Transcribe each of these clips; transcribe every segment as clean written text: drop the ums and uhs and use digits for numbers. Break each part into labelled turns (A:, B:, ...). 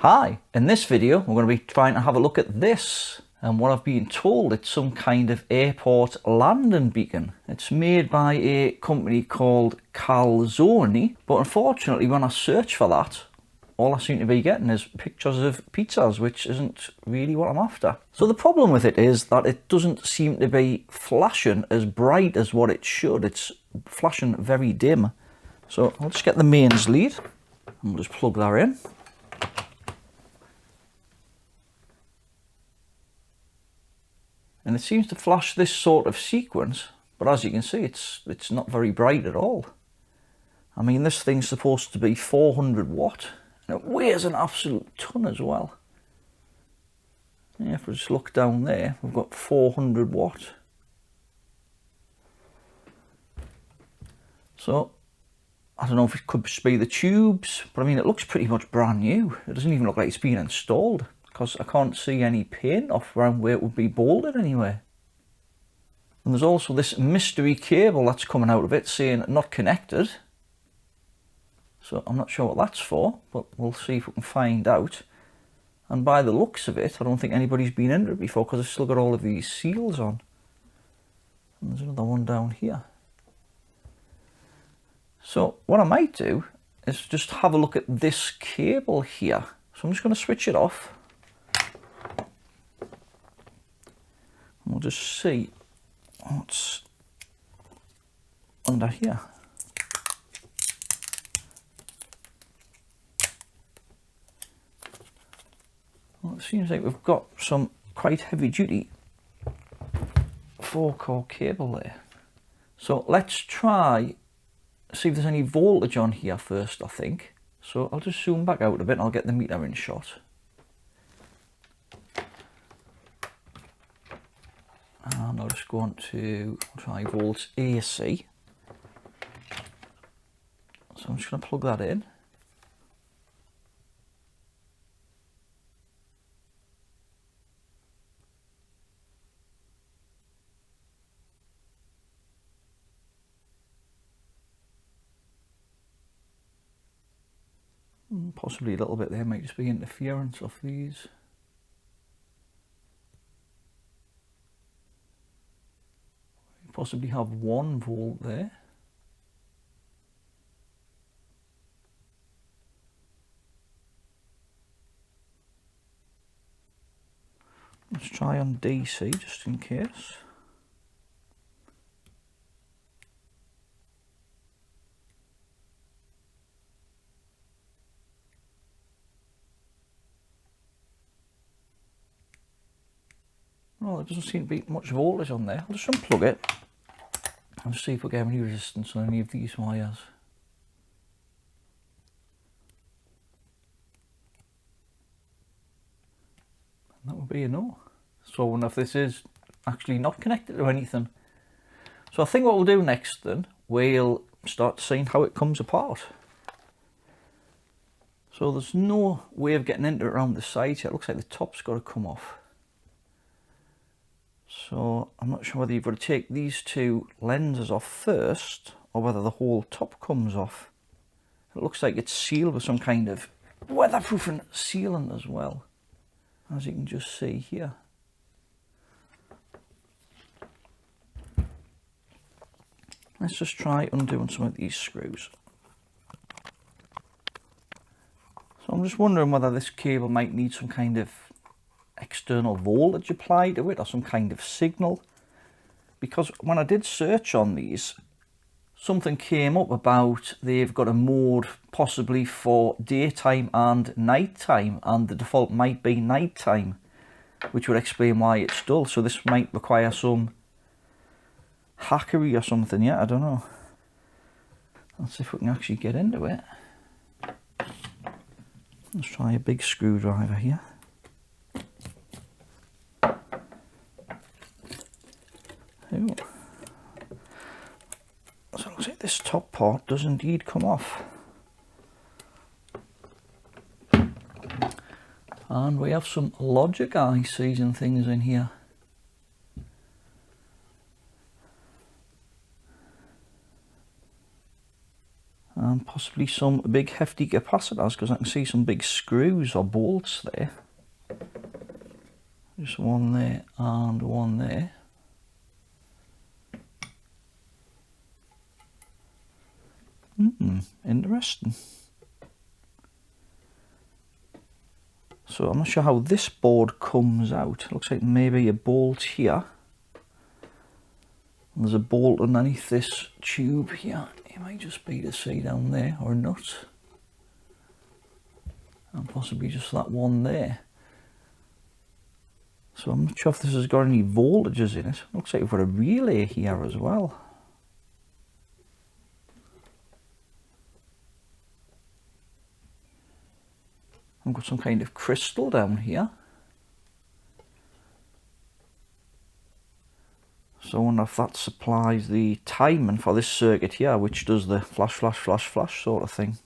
A: Hi, in this video we're going to be trying to have a look at this, and what I've been told, it's some kind of airport landing beacon. It's made by a company called Calzone, but unfortunately when I search for that, all I seem to be getting is pictures of pizzas, which isn't really what I'm after. So the problem with it is that it doesn't seem to be flashing as bright as what it should. It's flashing very dim. So I'll just get the mains lead and we'll just plug that in. And it seems to flash this sort of sequence, but as you can see, it's not very bright at all. I mean, this thing's supposed to be 400 watt, and it weighs an absolute ton as well. Yeah, if we just look down there, we've got 400 watt. So, I don't know if it could just be the tubes, but I mean, it looks pretty much brand new. It doesn't even look like it's been installed, because I can't see any paint off around where it would be bolted anywhere. And there's also this mystery cable that's coming out of it saying not connected. So I'm not sure what that's for, but we'll see if we can find out. And by the looks of it, I don't think anybody's been into it before, because I've still got all of these seals on. And there's another one down here. So what I might do is just have a look at this cable here. So I'm just going to switch it off. We'll just see what's under here. Well, it seems like we've got some quite heavy duty 4-core cable there. So let's try see if there's any voltage on here first, I think. So I'll just zoom back out a bit and I'll get the meter in shot. And I'll just go on to try volts AC. So I'm just going to plug that in. Possibly a little bit there might just be interference of these. Possibly have 1 volt there. Let's try on DC just in case. Well, there doesn't seem to be much voltage on there. I'll just unplug it and see if we get any resistance on any of these wires. And that would be a no. So I wonder if this is actually not connected to anything. So I think what we'll do next then, we'll start seeing how it comes apart. So there's no way of getting into it around the sides yet. It looks like the top's got to come off. So I'm not sure whether you've got to take these 2 lenses off first or whether the whole top comes off. It looks like it's sealed with some kind of weatherproofing sealant as well, as you can just see here. Let's just try undoing some of these screws. So I'm just wondering whether this cable might need some kind of external voltage applied to it or some kind of signal, because when I did search on these, something came up about they've got a mode possibly for daytime and nighttime, and the default might be nighttime, which would explain why it's dull. So this might require some hackery or something. Yeah, I don't know. Let's see if we can actually get into it. Let's try a big screwdriver here. Ooh. So it looks like this top part does indeed come off. And we have some logic ICs and things in here. and possibly some big hefty capacitors, because I can see some big screws or bolts there. Just one there and one there. Interesting. So I'm not sure how this board comes out. It looks like maybe a bolt here. And there's a bolt underneath this tube here. It might just be to see down there, or a nut. And possibly just that one there. So I'm not sure if this has got any voltages in it. Looks like we've got a relay here as well. I've got some kind of crystal down here. So I wonder if that supplies the timing for this circuit here, which does the flash, flash, flash, flash sort of thing.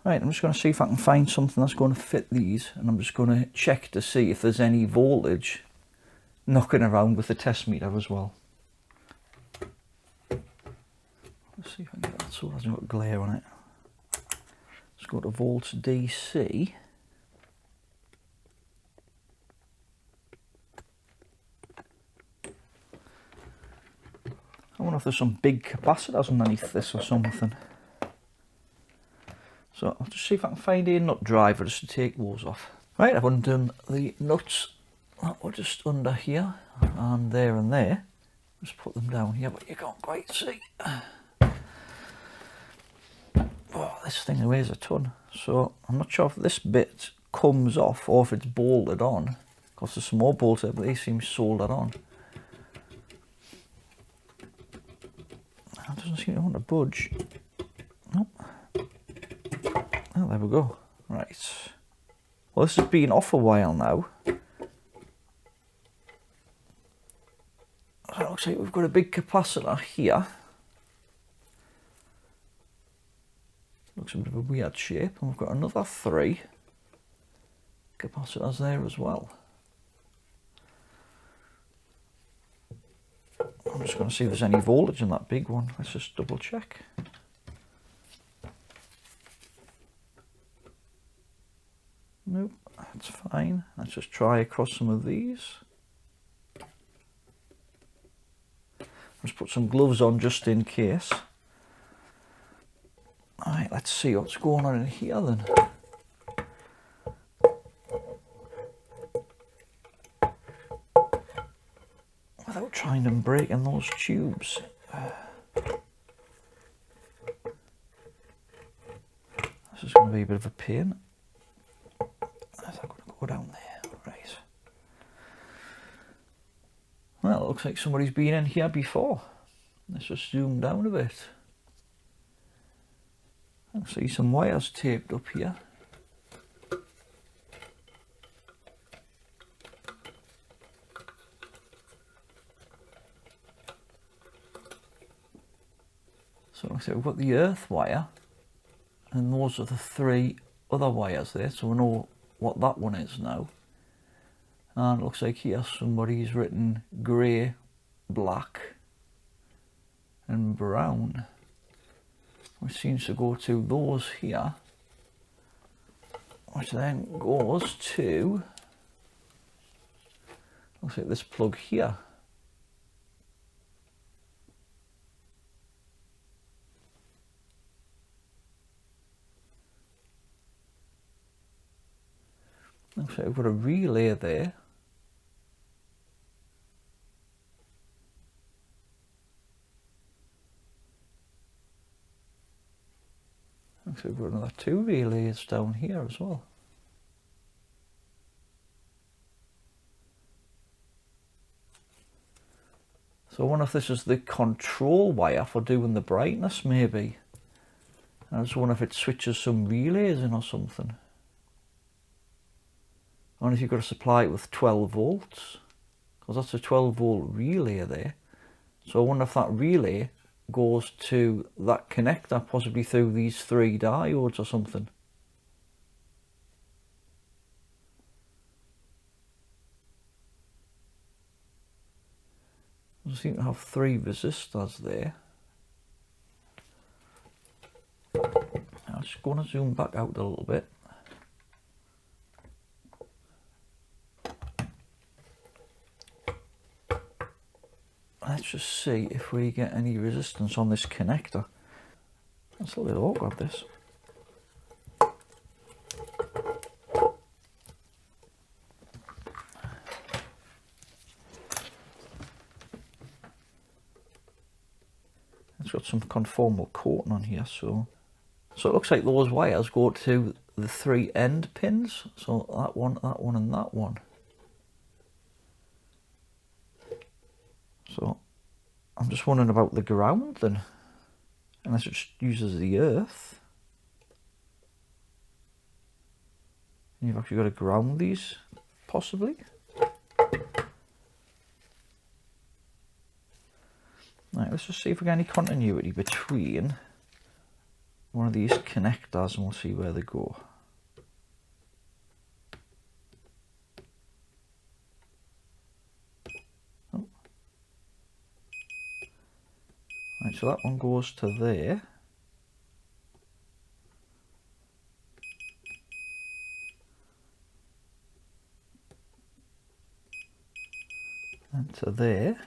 A: Right, I'm just going to see if I can find something that's going to fit these, and I'm just going to check to see if there's any voltage knocking around with the test meter as well. Let's see if I can get that so it hasn't got glare on it. Let's go to volts DC. I wonder if there's some big capacitors underneath this or something. So I'll just see if I can find a nut driver just to take those off. Right, I've undone the nuts that were just under here and there. Just put them down here, but you can't quite see. Oh, this thing weighs a ton. So I'm not sure if this bit comes off or if it's bolted on. Because there's some more bolts there, but they seem soldered on. It doesn't seem to want to budge. Nope. Oh, there we go. Right. Well, this has been off a while now. So it looks like we've got a big capacitor here. Looks a bit of a weird shape. And we've got another 3 capacitors there as well. I'm just going to see if there's any voltage in that big one. Let's just double check. Nope, that's fine. Let's just try across some of these. Let's put some gloves on just in case. Alright, let's see what's going on in here then. Without trying and breaking those tubes. This is going to be a bit of a pain. I'm going to go down there. Right. Well, it looks like somebody's been in here before. Let's just zoom down a bit. I can see some wires taped up here. So like I said, we've got the earth wire, and those are the 3 other wires there, so we know what that one is now. And it looks like here somebody's written grey, black and brown, which seems to go to those here, which then goes to, looks like this plug here. Looks like we've got a relay there. Looks like we've got another 2 relays down here as well. So I wonder if this is the control wire for doing the brightness maybe. And I just wonder if it switches some relays in or something. I wonder if you've got to supply it with 12 volts, because that's a 12 volt relay there. So I wonder if that relay goes to that connector, possibly through these 3 diodes or something. I seem to have 3 resistors there. I'm just going to zoom back out a little bit. Let's just see if we get any resistance on this connector. That's a little awkward, this. It's got some conformal coating on here, so it looks like those wires go to the 3 end pins. So that one, and that one. So I'm just wondering about the ground then, unless it just uses the earth. And you've actually got to ground these, possibly. Right, let's just see if we get any continuity between one of these connectors and we'll see where they go. Oh. Right, so that one goes to there. And to there.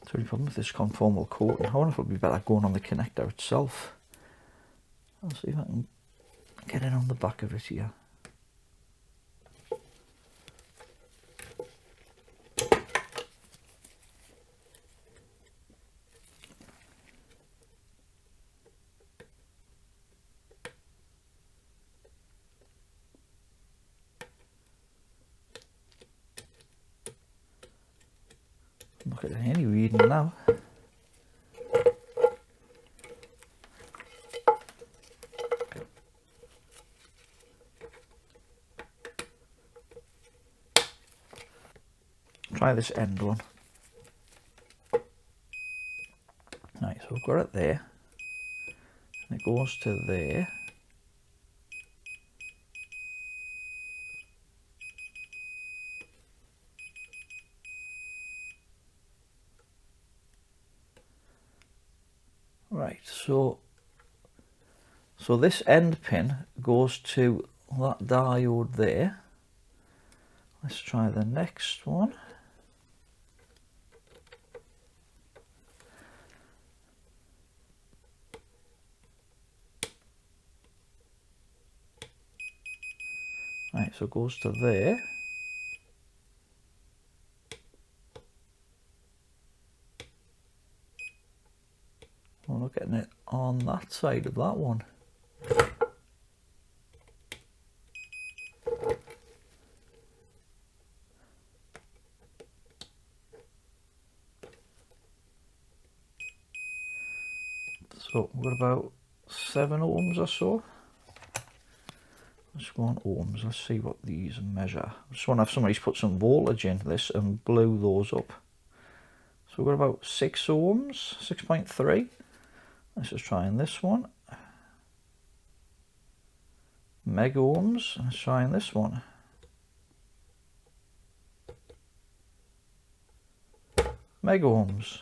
A: The only problem with this conformal coating, I wonder if it would be better going on the connector itself. I'll see if I can get in on the back of it here. Look at any reading now. Try this end one. Right, so we've got it there. And it goes to there. Right, so this end pin goes to that diode there. Let's try the next one. Right, so it goes to there. We're not getting it on that side of that one. So we've got about 7 ohms or so. Let's go on ohms, let's see what these measure. I just want to have somebody's put some voltage in this and blew those up. So we've got about 6 ohms, 6.3. Let's just try in this one. Mega ohms, let's try in this one. Mega ohms.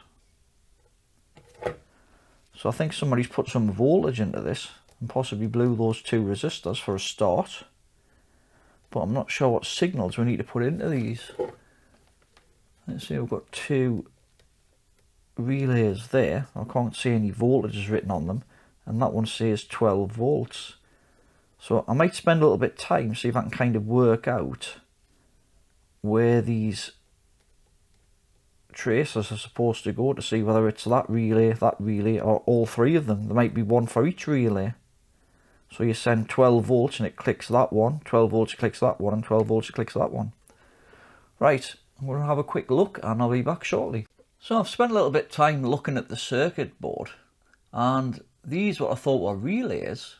A: So I think somebody's put some voltage into this and possibly blew those 2 resistors for a start. But I'm not sure what signals we need to put into these. Let's see, we've got 2 relays there. I can't see any voltages written on them. And that one says 12 volts. So I might spend a little bit of time, see if I can kind of work out where these tracers are supposed to go to see whether it's that relay, or all 3 of them. There might be one for each relay. So you send 12 volts and it clicks that one, 12 volts it clicks that one, and 12 volts it clicks that one. Right, I'm going to have a quick look and I'll be back shortly. So I've spent a little bit of time looking at the circuit board, and these, what I thought were relays,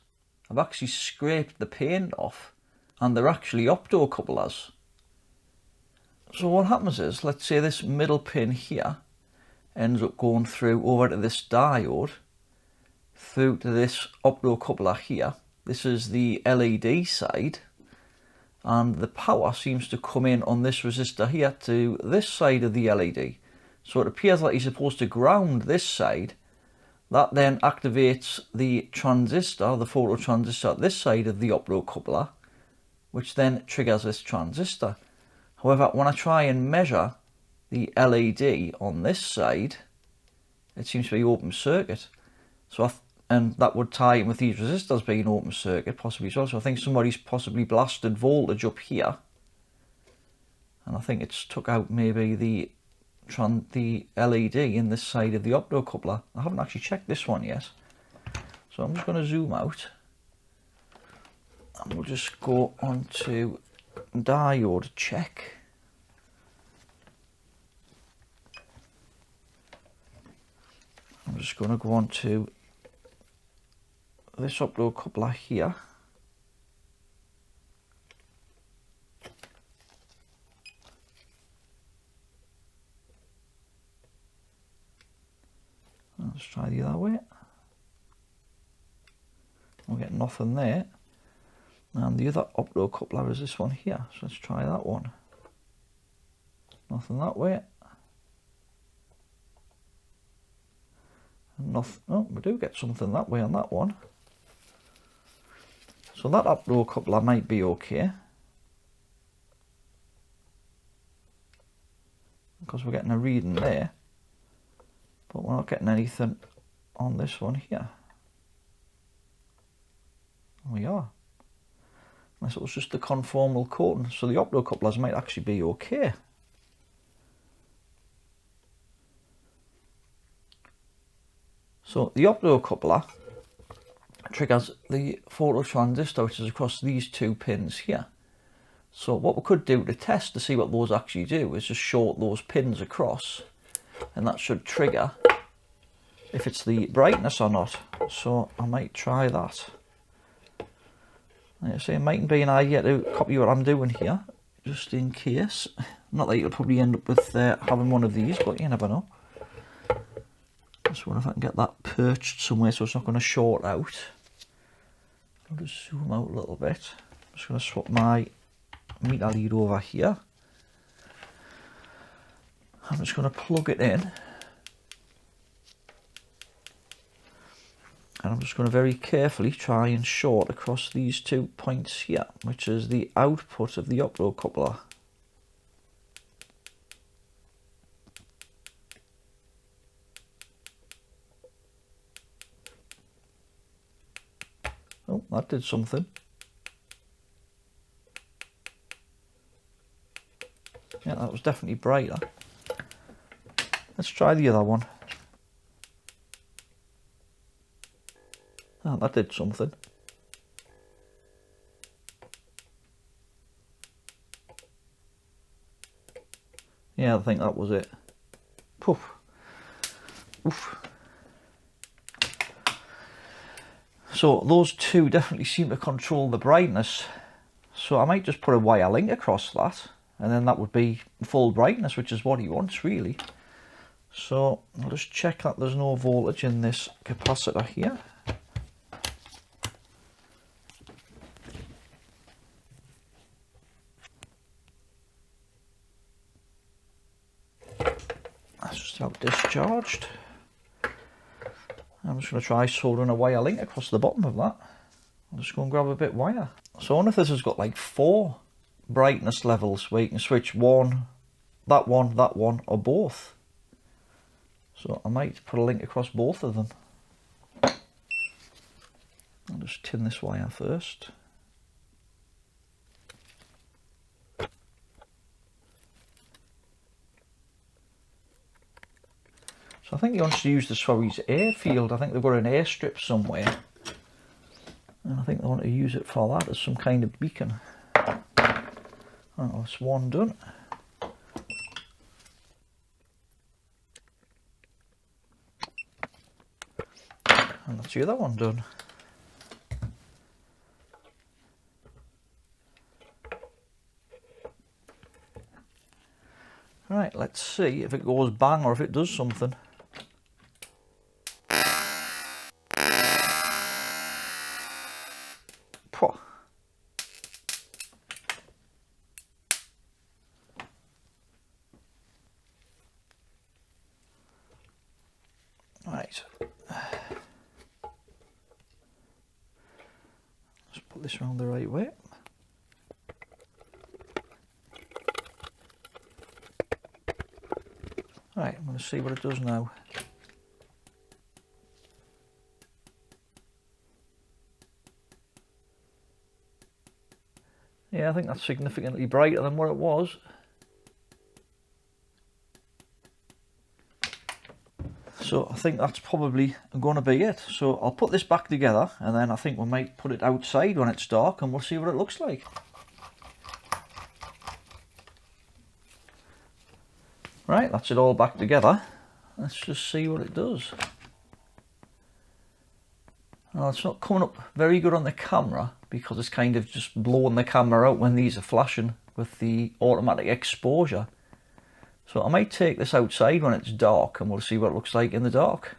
A: I've actually scraped the paint off, and they're actually optocouplers. So what happens is, let's say this middle pin here ends up going through over to this diode, through to this optocoupler here. This is the LED side, and the power seems to come in on this resistor here to this side of the LED. So it appears like you're supposed to ground this side. That then activates the transistor, the phototransistor, this side of the optocoupler, which then triggers this transistor. However, when I try and measure the LED on this side, it seems to be open circuit. So and that would tie in with these resistors being open circuit possibly as well. So I think somebody's possibly blasted voltage up here, and I think it's took out maybe the LED in this side of the optocoupler. I haven't actually checked this one yet, so I'm just going to zoom out and we'll just go on to diode check. I'm just going to go on to this optocoupler here. Let's try the other way. We'll get nothing there. And the other optocoupler is this one here. So let's try that one. Nothing that way. And nothing. Oh, we do get something that way on that one. So that optocoupler might be okay, because we're getting a reading there, but we're not getting anything on this one here. We are. Unless it was just the conformal coating. So the optocouplers might actually be okay. So the optocoupler triggers the phototransistor, which is across these two pins here. So what we could do to test to see what those actually do is just short those pins across, and that should trigger if it's the brightness or not. So I might try that. Like I say, it mightn't be an idea to copy what I'm doing here, just in case. Not that you'll probably end up with having one of these, but you never know. Just wonder if I can get that perched somewhere so it's not going to short out. I'll just zoom out a little bit. I'm just going to swap my meter lead over here. I'm just going to plug it in. And I'm just going to very carefully try and short across these 2 points here, which is the output of the optocoupler. Oh, that did something. Yeah, that was definitely brighter. Let's try the other one. Oh, that did something. Yeah, I think that was it. Poof. Oof. So those two definitely seem to control the brightness. So I might just put a wire link across that, and then that would be full brightness, which is what he wants really. So I'll just check that there's no voltage in this capacitor here. That's just about discharged. I'm just going to try soldering a wire link across the bottom of that. I'll just go and grab a bit of wire. So I wonder if this has got like 4 brightness levels where you can switch one, or both. So I might put a link across both of them. I'll just tin this wire first. So I think he wants to use this for his airfield. I think they've got an airstrip somewhere, and I think they want to use it for that as some kind of beacon. Oh, that's one done. And That's the other one done. Right, let's see if it goes bang or if it does something. Pwah. Right. Let's put this around the right way. Right, I'm going to see what it does now. Yeah, I think that's significantly brighter than what it was. So I think that's probably going to be it. So I'll put this back together and then I think we might put it outside when it's dark and we'll see what it looks like. Right, that's it all back together. Let's just see what it does. Well, it's not coming up very good on the camera because it's kind of just blowing the camera out when these are flashing with the automatic exposure. So I might take this outside when it's dark and we'll see what it looks like in the dark.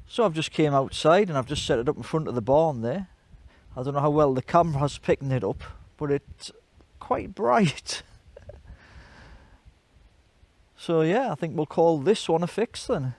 A: So I've just came outside and I've just set it up in front of the barn there. I don't know how well the camera's picking it up, but it's quite bright. So yeah, I think we'll call this one a fix then.